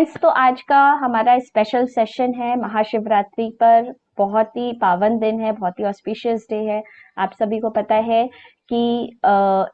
तो आज का हमारा स्पेशल सेशन है महाशिवरात्रि पर। बहुत ही पावन दिन है, बहुत ही ऑस्पिशियस डे है। आप सभी को पता है कि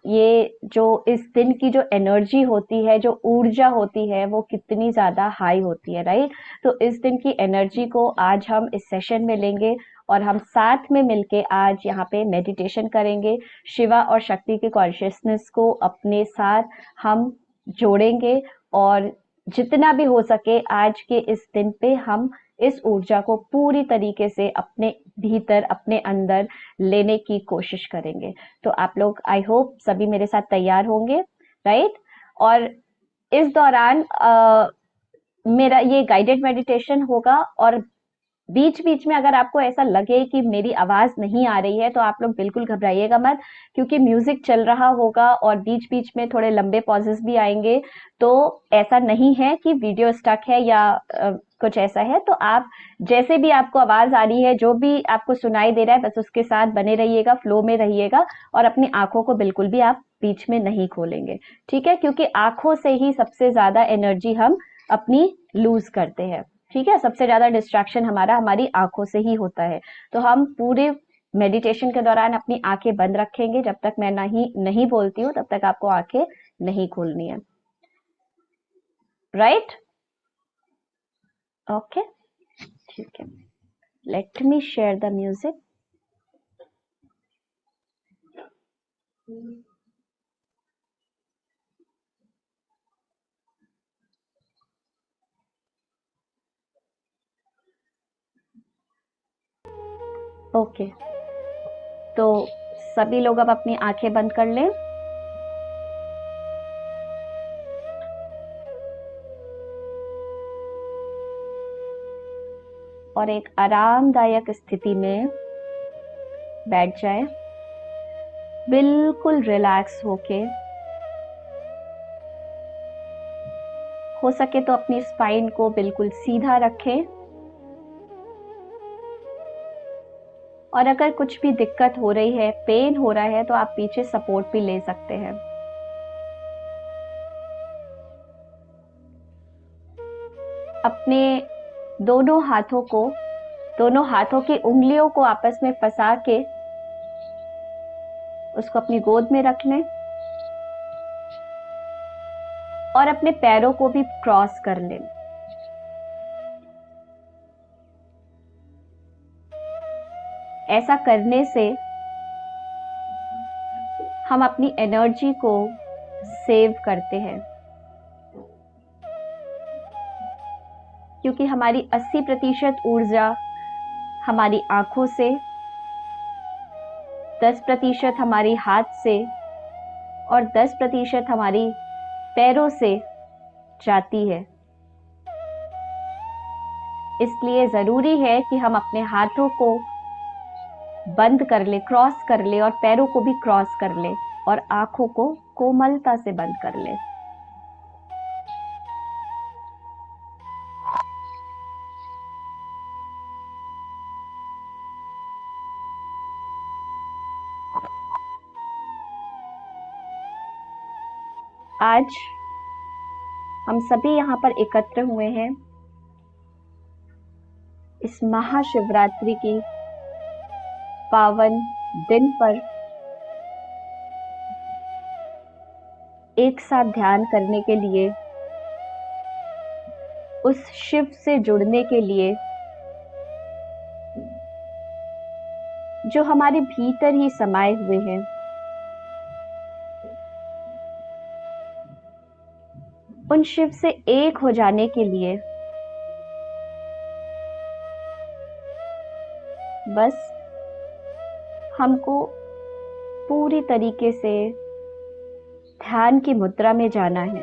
ये जो इस दिन की जो एनर्जी होती है, जो ऊर्जा होती है, वो कितनी ज्यादा हाई होती है, राइट। तो इस दिन की एनर्जी को आज हम इस सेशन में लेंगे और हम साथ में मिलके आज यहाँ पे मेडिटेशन करेंगे। शिवा और शक्ति के कॉन्शियसनेस को अपने साथ हम जोड़ेंगे और जितना भी हो सके आज के इस दिन पे हम इस ऊर्जा को पूरी तरीके से अपने भीतर, अपने अंदर लेने की कोशिश करेंगे। तो आप लोग आई होप सभी मेरे साथ तैयार होंगे, राइट। और इस दौरान मेरा ये गाइडेड मेडिटेशन होगा और बीच बीच में अगर आपको ऐसा लगे कि मेरी आवाज नहीं आ रही है तो आप लोग बिल्कुल घबराइएगा मत, क्योंकि म्यूजिक चल रहा होगा और बीच बीच में थोड़े लंबे पॉजेस भी आएंगे। तो ऐसा नहीं है कि वीडियो स्टक है या कुछ ऐसा है। तो आप जैसे भी आपको आवाज आ रही है, जो भी आपको सुनाई दे रहा है, बस उसके साथ बने रहिएगा, फ्लो में रहिएगा और अपनी आंखों को बिल्कुल भी आप बीच में नहीं खोलेंगे, ठीक है। क्योंकि आंखों से ही सबसे ज्यादा एनर्जी हम अपनी लूज करते हैं, ठीक है। सबसे ज्यादा डिस्ट्रैक्शन हमारा हमारी आंखों से ही होता है। तो हम पूरे मेडिटेशन के दौरान अपनी आंखें बंद रखेंगे। जब तक मैं नहीं बोलती हूँ तब तक आपको आंखें नहीं खोलनी है, राइट। ओके, ठीक है। Let me share the music. Okay, तो सभी लोग अब अपनी आंखें बंद कर लें और एक आरामदायक स्थिति में बैठ जाए, बिल्कुल रिलैक्स होके। हो सके तो अपनी स्पाइन को बिल्कुल सीधा रखें और अगर कुछ भी दिक्कत हो रही है, पेन हो रहा है, तो आप पीछे सपोर्ट भी ले सकते हैं। अपने दोनों हाथों की उंगलियों को आपस में फंसा के उसको अपनी गोद में रख लें और अपने पैरों को भी क्रॉस कर लें। ऐसा करने से हम अपनी एनर्जी को सेव करते हैं, क्योंकि हमारी 80% ऊर्जा हमारी आंखों से, 10% हमारी हाथ से और 10% हमारी पैरों से जाती है। इसलिए जरूरी है कि हम अपने हाथों को बंद कर ले, क्रॉस कर ले और पैरों को भी क्रॉस कर ले और आंखों को कोमलता से बंद कर ले। आज हम सभी यहाँ पर एकत्र हुए हैं इस महाशिवरात्रि की पावन दिन पर एक साथ ध्यान करने के लिए, उस शिव से जुड़ने के लिए जो हमारे भीतर ही समाये हुए हैं। उन शिव से एक हो जाने के लिए बस हमको पूरी तरीके से ध्यान की मुद्रा में जाना है,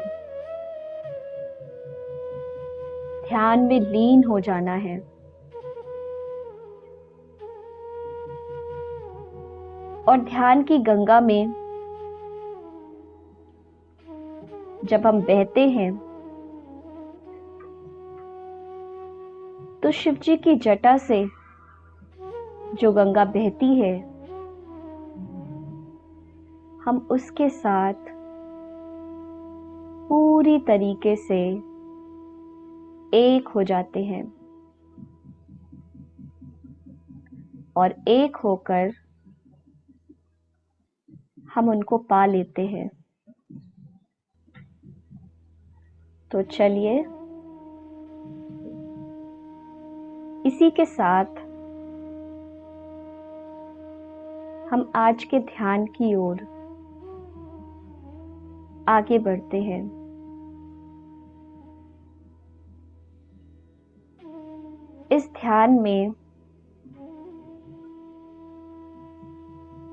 ध्यान में लीन हो जाना है। और ध्यान की गंगा में जब हम बहते हैं तो शिव जी की जटा से जो गंगा बहती है, हम उसके साथ पूरी तरीके से एक हो जाते हैं और एक होकर हम उनको पा लेते हैं। तो चलिए इसी के साथ हम आज के ध्यान की ओर आगे बढ़ते हैं। इस ध्यान में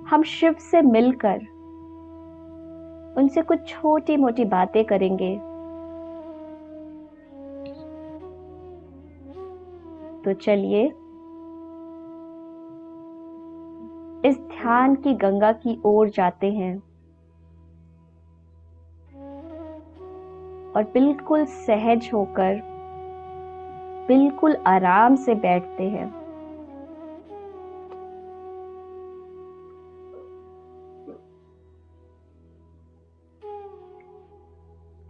हम शिव से मिलकर उनसे कुछ छोटी मोटी बातें करेंगे। तो चलिए इस ध्यान की गंगा की ओर जाते हैं और बिल्कुल सहज होकर बिल्कुल आराम से बैठते हैं।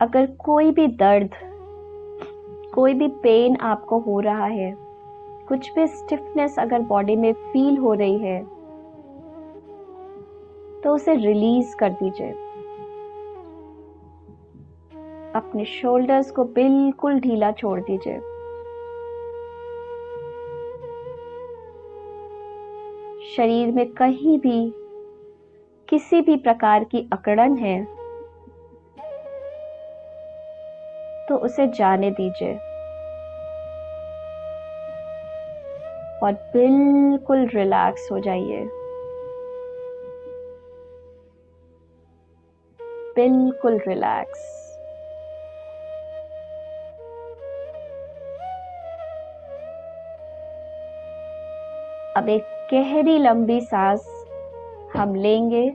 अगर कोई भी दर्द, कोई भी पेन आपको हो रहा है, कुछ भी स्टिफनेस अगर बॉडी में फील हो रही है, तो उसे रिलीज कर दीजिए। अपने शोल्डर्स को बिल्कुल ढीला छोड़ दीजिए। शरीर में कहीं भी किसी भी प्रकार की अकड़न है तो उसे जाने दीजिए और बिल्कुल रिलैक्स हो जाइए। बिल्कुल रिलैक्स। अब एक गहरी लंबी सांस हम लेंगे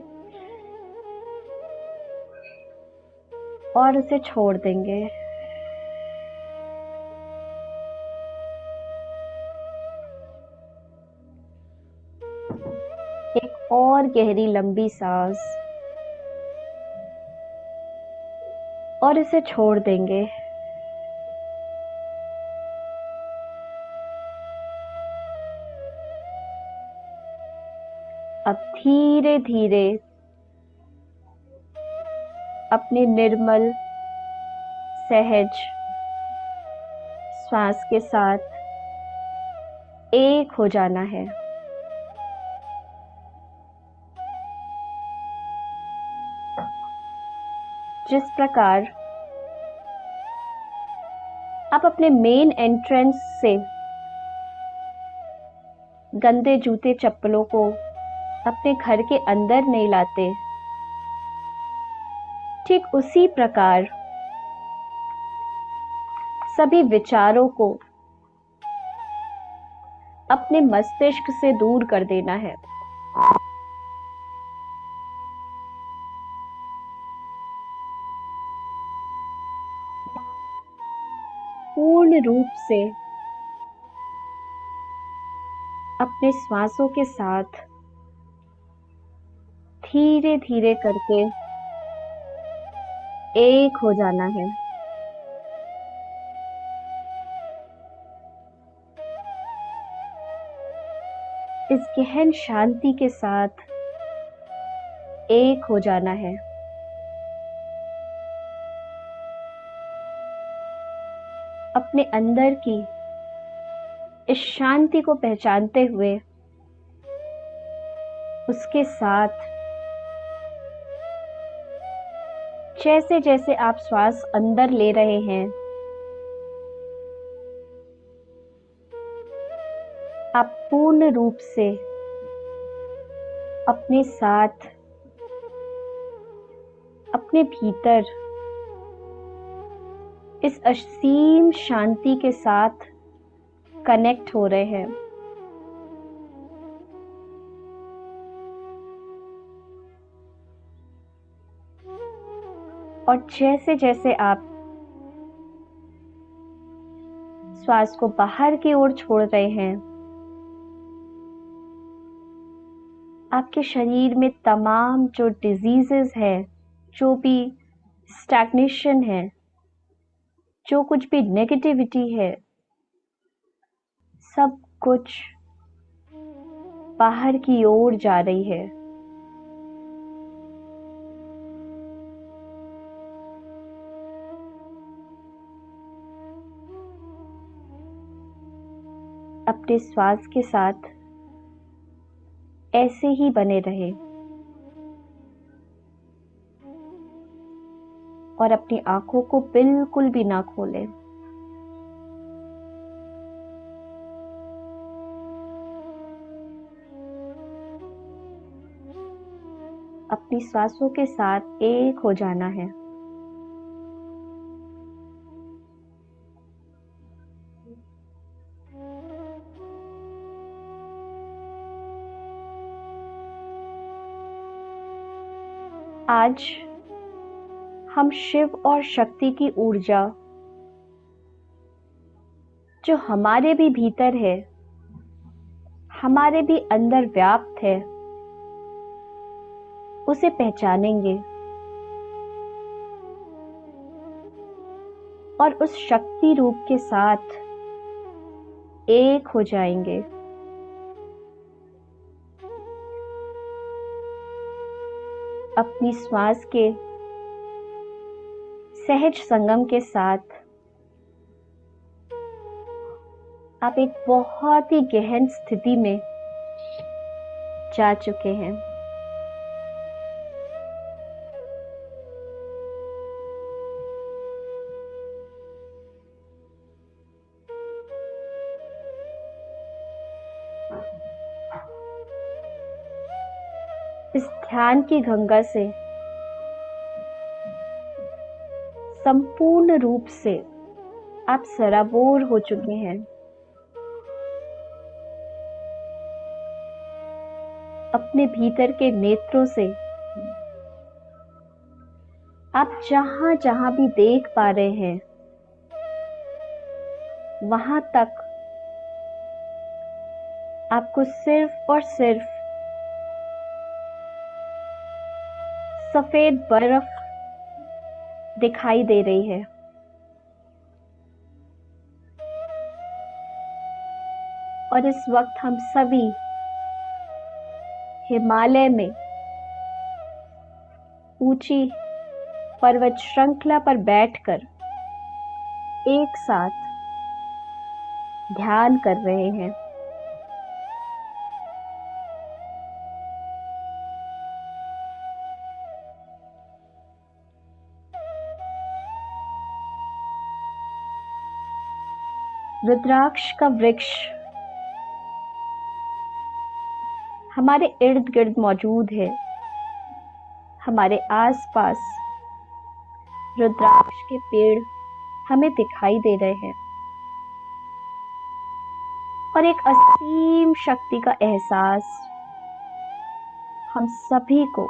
और उसे छोड़ देंगे। एक और गहरी लंबी सांस और इसे छोड़ देंगे। अब धीरे धीरे अपने निर्मल सहज श्वास के साथ एक हो जाना है। जिस प्रकार आप अपने मेन एंट्रेंस से गंदे जूते चप्पलों को अपने घर के अंदर नहीं लाते, ठीक उसी प्रकार सभी विचारों को अपने मस्तिष्क से दूर कर देना है। पूर्ण रूप से अपने श्वासों के साथ धीरे धीरे करके एक हो जाना है। इस गहन शांति के साथ एक हो जाना है। अपने अंदर की इस शांति को पहचानते हुए उसके साथ जैसे जैसे आप श्वास अंदर ले रहे हैं, आप पूर्ण रूप से अपने साथ, अपने भीतर इस असीम शांति के साथ कनेक्ट हो रहे हैं। और जैसे जैसे आप श्वास को बाहर की ओर छोड़ रहे हैं, आपके शरीर में तमाम जो डिजीजेस है, जो भी स्टैग्नेशन है, जो कुछ भी नेगेटिविटी है सब कुछ बाहर की ओर जा रही है। अपने श्वास के साथ ऐसे ही बने रहे और अपनी आंखों को बिल्कुल भी ना खोलें। अपनी सांसों के साथ एक हो जाना है। आज हम शिव और शक्ति की ऊर्जा जो हमारे भी भीतर है, हमारे भी अंदर व्याप्त है, उसे पहचानेंगे और उस शक्ति रूप के साथ एक हो जाएंगे। अपनी श्वास के सहज संगम के साथ आप एक बहुत ही गहन स्थिति में जा चुके हैं। इस ध्यान की गंगा से संपूर्ण रूप से आप सराबोर हो चुके हैं। अपने भीतर के नेत्रों से आप जहां जहां भी देख पा रहे हैं वहां तक आपको सिर्फ और सिर्फ सफेद बर्फ दिखाई दे रही है। और इस वक्त हम सभी हिमालय में ऊंची पर्वत श्रृंखला पर बैठकर एक साथ ध्यान कर रहे हैं। रुद्राक्ष का वृक्ष हमारे इर्द गिर्द मौजूद है। हमारे आसपास रुद्राक्ष के पेड़ हमें दिखाई दे रहे हैं और एक असीम शक्ति का एहसास हम सभी को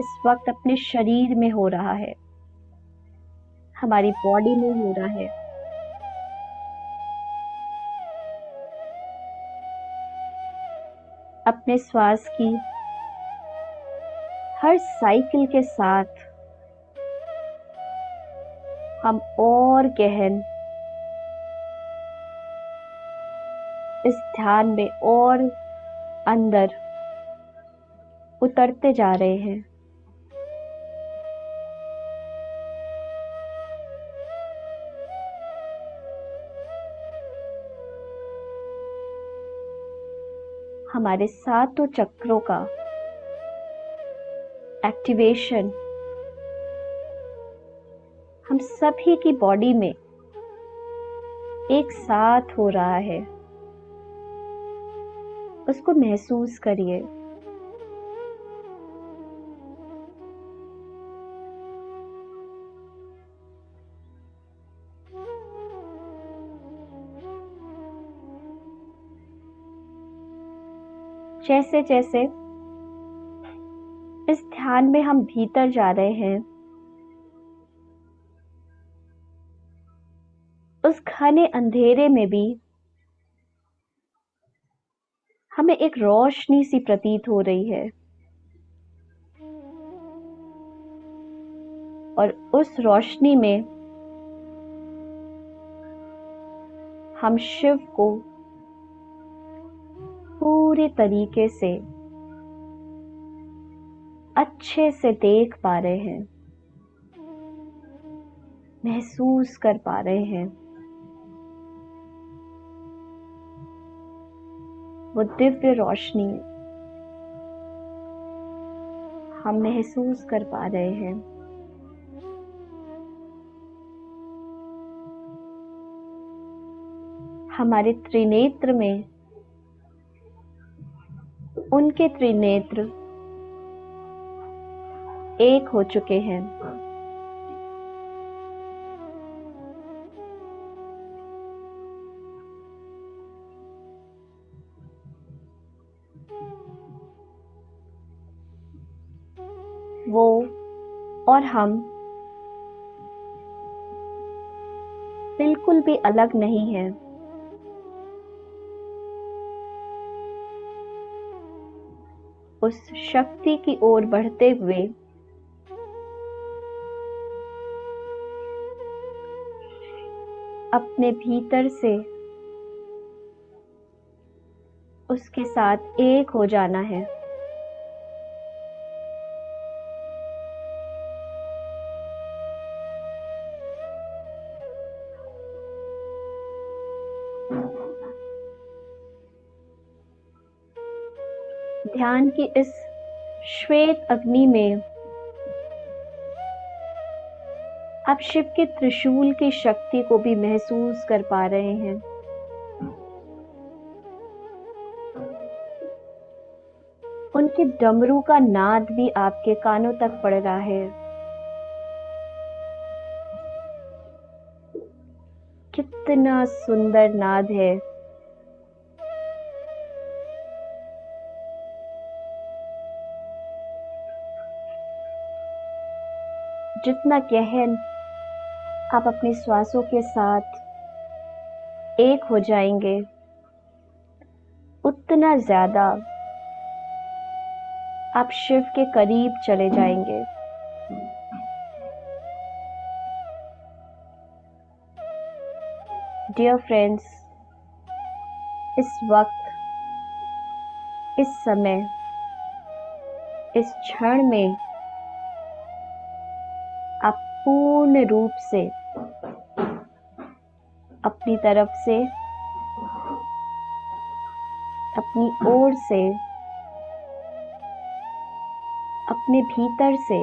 इस वक्त अपने शरीर में हो रहा है, हमारी बॉडी में हो रहा है। अपने श्वास की हर साइकिल के साथ हम और गहन इस ध्यान में और अंदर उतरते जा रहे हैं। हमारे सातों चक्रों का एक्टिवेशन हम सभी की बॉडी में एक साथ हो रहा है। उसको महसूस करिए। जैसे जैसे इस ध्यान में हम भीतर जा रहे हैं, उस घने अंधेरे में भी हमें एक रोशनी सी प्रतीत हो रही है। और उस रोशनी में हम शिव को पूरे तरीके से अच्छे से देख पा रहे हैं, महसूस कर पा रहे हैं। वो दिव्य रोशनी हम महसूस कर पा रहे हैं। हमारे त्रिनेत्र में उनके त्रिनेत्र एक हो चुके हैं। वो और हम बिल्कुल भी अलग नहीं हैं। उस शक्ति की ओर बढ़ते हुए अपने भीतर से उसके साथ एक हो जाना है। ध्यान की इस श्वेत अग्नि में आप शिव के त्रिशूल की शक्ति को भी महसूस कर पा रहे हैं। उनके डमरू का नाद भी आपके कानों तक पड़ रहा है। कितना सुंदर नाद है। जितना गहन आप अपनी श्वासों के साथ एक हो जाएंगे, उतना ज्यादा आप शिव के करीब चले जाएंगे। डियर फ्रेंड्स, इस वक्त, इस समय, इस क्षण में आप पूर्ण रूप से अपनी तरफ से, अपनी ओर से, अपने भीतर से,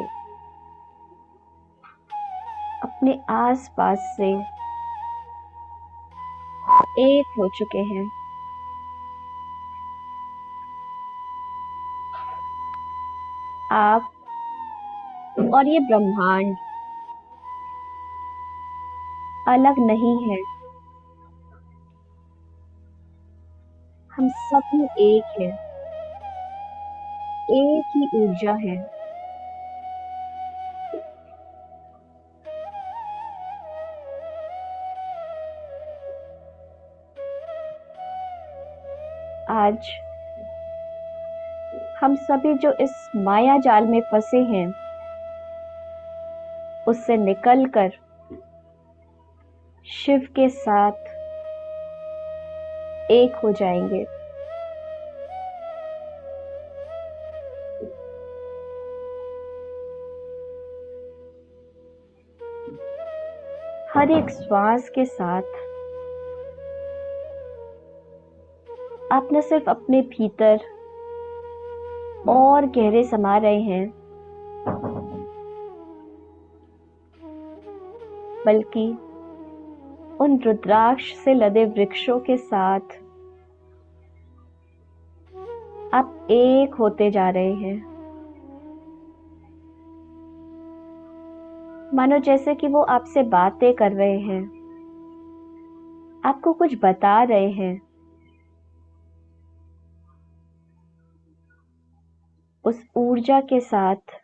अपने आसपास से एक हो चुके हैं। आप और ये ब्रह्मांड अलग नहीं है। हम सब में एक हैं, एक ही ऊर्जा है। आज हम सभी जो इस माया जाल में फंसे हैं, उससे निकलकर शिव के साथ एक हो जाएंगे। हर एक श्वास के साथ आप न सिर्फ अपने भीतर और गहरे समा रहे हैं, बल्कि उन रुद्राक्ष से लदे वृक्षों के साथ आप एक होते जा रहे हैं। मानो जैसे कि वो आपसे बातें कर रहे हैं, आपको कुछ बता रहे हैं। उस ऊर्जा के साथ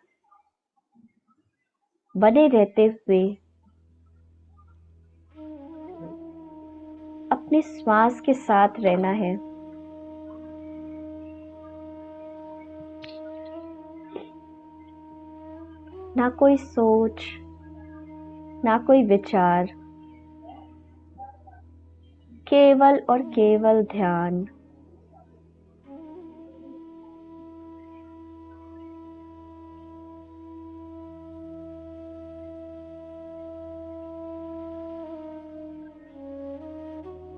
बने रहते हुए अपने श्वास के साथ रहना है। ना कोई सोच, ना कोई विचार, केवल और केवल ध्यान।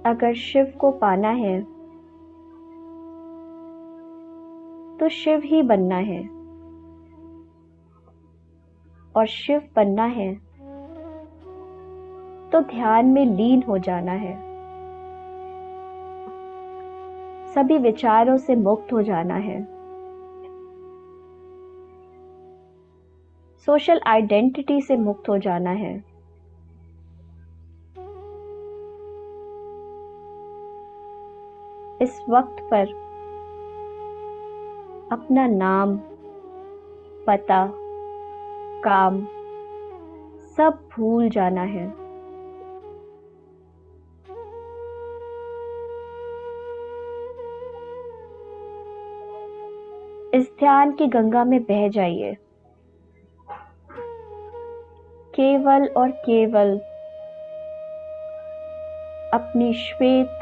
अगर शिव को पाना है तो शिव ही बनना है, और शिव बनना है तो ध्यान में लीन हो जाना है, सभी विचारों से मुक्त हो जाना है, सोशल आइडेंटिटी से मुक्त हो जाना है। इस वक्त पर अपना नाम, पता, काम सब भूल जाना है। इस ध्यान की गंगा में बह जाइए, केवल और केवल अपनी श्वेत,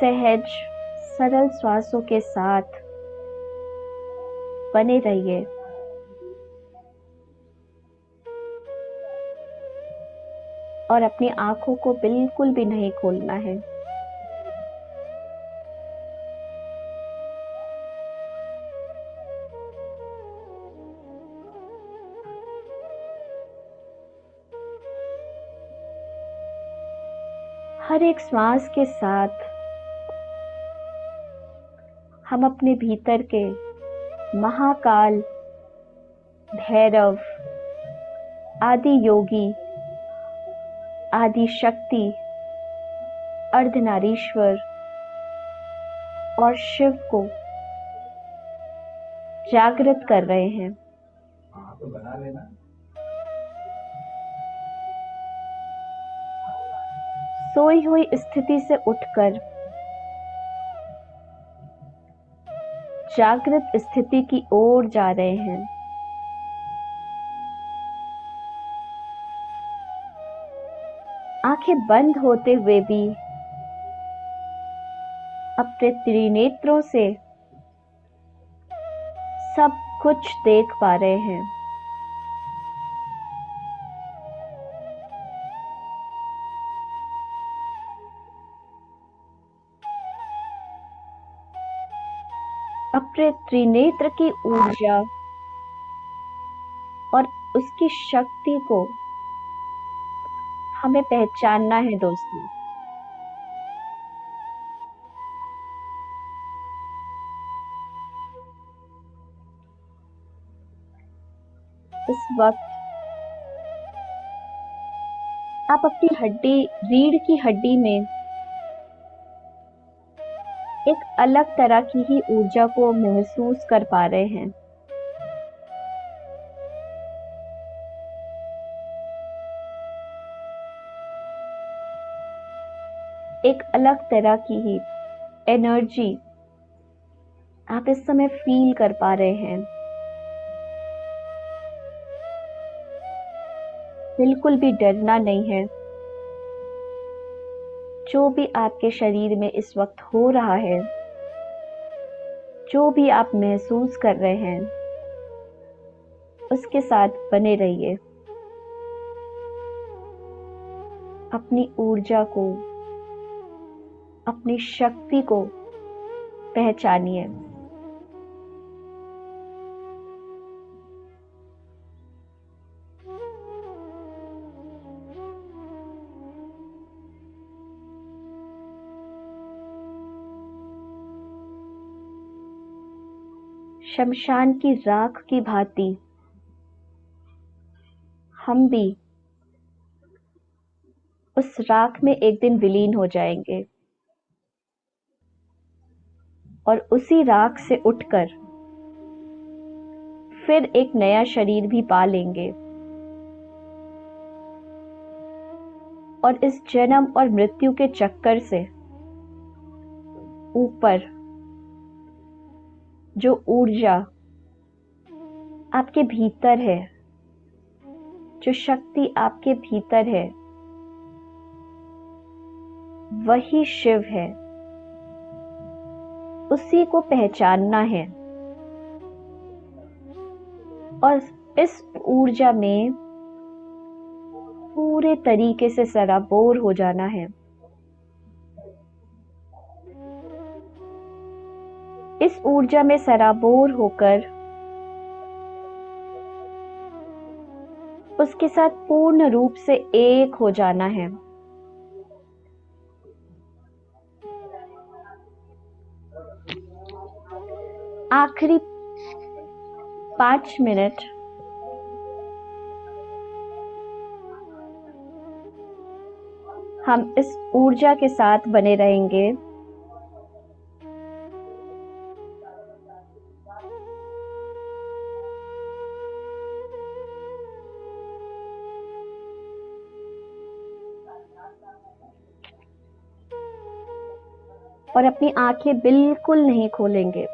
सहज, सरल श्वासों के साथ बने रहिए। और अपनी आंखों को बिल्कुल भी नहीं खोलना है। हर एक श्वास के साथ हम अपने भीतर के महाकाल, भैरव, आदि योगी, आदि शक्ति, अर्धनारीश्वर और शिव को जागृत कर रहे हैं। तो बना लेना। सोई हुई स्थिति से उठकर जागृत स्थिति की ओर जा रहे हैं। आंखें बंद होते हुए भी अपने त्रिनेत्रों से सब कुछ देख पा रहे हैं। अपने त्रिनेत्र की ऊर्जा और उसकी शक्ति को हमें पहचानना है दोस्तों। इस वक्त आप अपनी हड्डी, रीढ़ की हड्डी में एक अलग तरह की ही ऊर्जा को महसूस कर पा रहे हैं। एक अलग तरह की ही एनर्जी आप इस समय फील कर पा रहे हैं। बिल्कुल भी डरना नहीं है। जो भी आपके शरीर में इस वक्त हो रहा है, जो भी आप महसूस कर रहे हैं, उसके साथ बने रहिए। अपनी ऊर्जा को, अपनी शक्ति को पहचानिए। शमशान की राख की भांति हम भी उस राख में एक दिन विलीन हो जाएंगे और उसी राख से उठकर फिर एक नया शरीर भी पा लेंगे और इस जन्म और मृत्यु के चक्कर से ऊपर जो ऊर्जा आपके भीतर है, जो शक्ति आपके भीतर है वही शिव है, उसी को पहचानना है और इस ऊर्जा में पूरे तरीके से सराबोर हो जाना है। इस ऊर्जा में सराबोर होकर उसके साथ पूर्ण रूप से एक हो जाना है। आखिरी 5 मिनट हम इस ऊर्जा के साथ बने रहेंगे। और अपनी आंखें बिल्कुल नहीं खोलेंगे।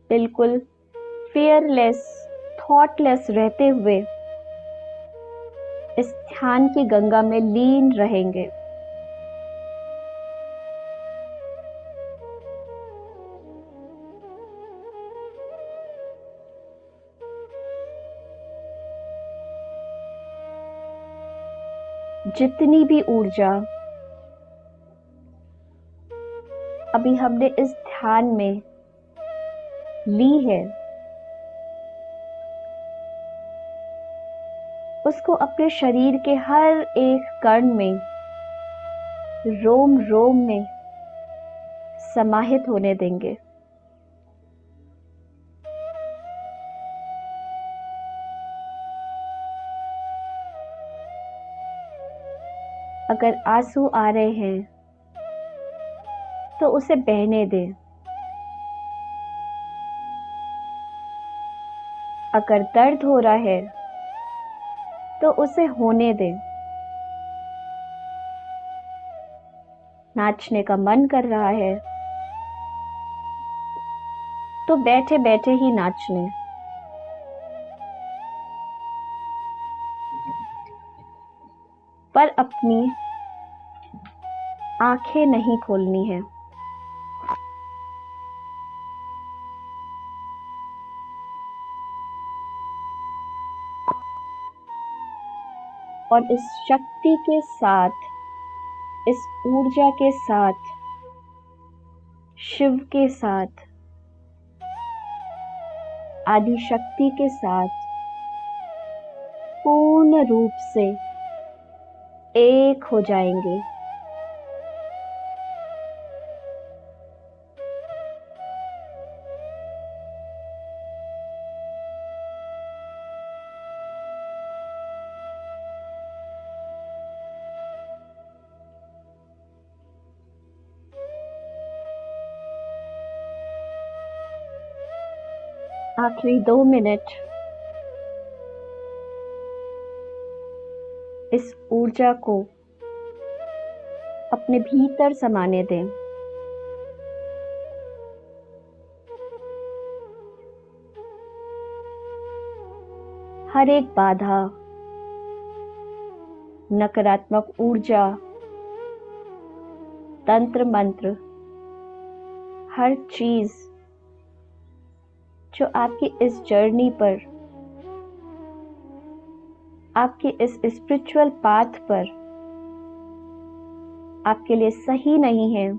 बिल्कुल फियरलेस, थॉटलेस रहते हुए इस ध्यान की गंगा में लीन रहेंगे। जितनी भी ऊर्जा अभी हमने इस ध्यान में ली है उसको अपने शरीर के हर एक कण में, रोम रोम में समाहित होने देंगे। अगर आंसू आ रहे हैं तो उसे बहने दें। अगर दर्द हो रहा है तो उसे होने दें। नाचने का मन कर रहा है तो बैठे बैठे ही नाच लें। पर अपनी आंखें नहीं खोलनी है। और इस शक्ति के साथ, इस ऊर्जा के साथ, शिव के साथ, आदि शक्ति के साथ पूर्ण रूप से एक हो जाएंगे। आखिरी 2 मिनट इस ऊर्जा को अपने भीतर समाने दें। हर एक बाधा, नकारात्मक ऊर्जा, तंत्र मंत्र, हर चीज जो आपकी इस जर्नी पर, आपके इस स्पिरिचुअल पाथ पर आपके लिए सही नहीं है,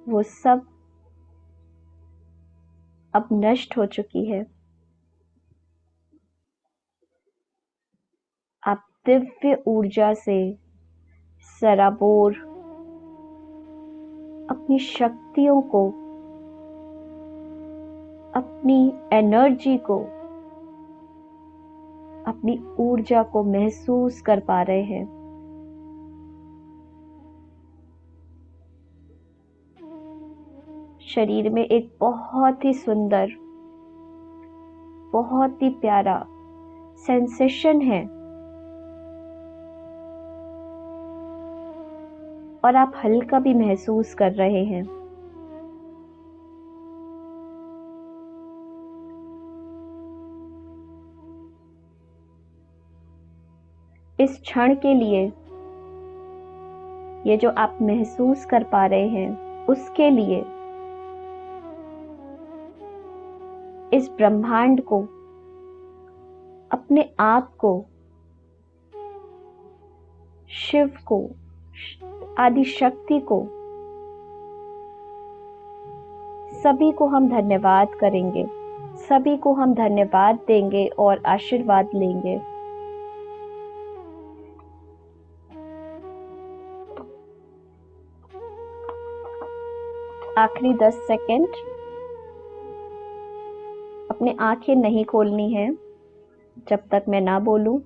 वो सब अब नष्ट हो चुकी है। आप दिव्य ऊर्जा से सराबोर अपनी शक्तियों को, अपनी एनर्जी को, अपनी ऊर्जा को महसूस कर पा रहे हैं। शरीर में एक बहुत ही सुंदर, बहुत ही प्यारा सेंसेशन है। और आप हल्का भी महसूस कर रहे हैं। इस क्षण के लिए ये जो आप महसूस कर पा रहे हैं, उसके लिए इस ब्रह्मांड को, अपने आप को, शिव को, आदि शक्ति को, सभी को हम धन्यवाद करेंगे, सभी को हम धन्यवाद देंगे और आशीर्वाद लेंगे। आखिरी 10 सेकंड, अपने आंखें नहीं खोलनी है जब तक मैं ना बोलूं।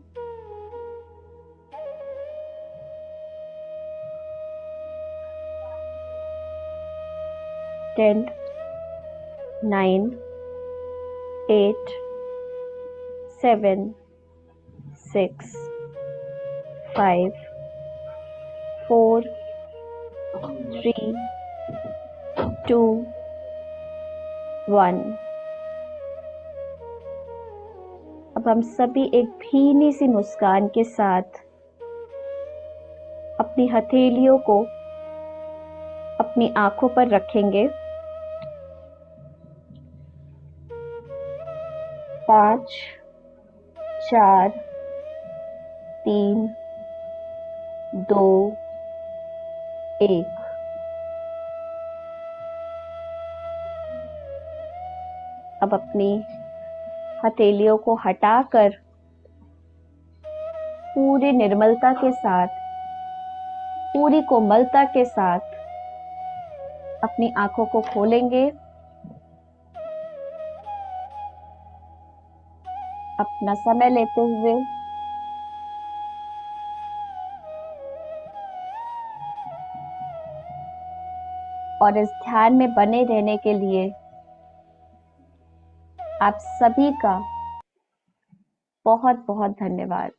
10, 9, 8, 7, 6, 5, 4, 3, 2, 1। अब हम सभी एक भीनी सी मुस्कान के साथ अपनी हथेलियों को अपनी आंखों पर रखेंगे। 5, 4, 3, 2, 1। अब अपनी हथेलियों को हटाकर पूरी निर्मलता के साथ, पूरी कोमलता के साथ अपनी आंखों को खोलेंगे। अपना समय लेते हुए और इस ध्यान में बने रहने के लिए आप सभी का बहुत बहुत धन्यवाद।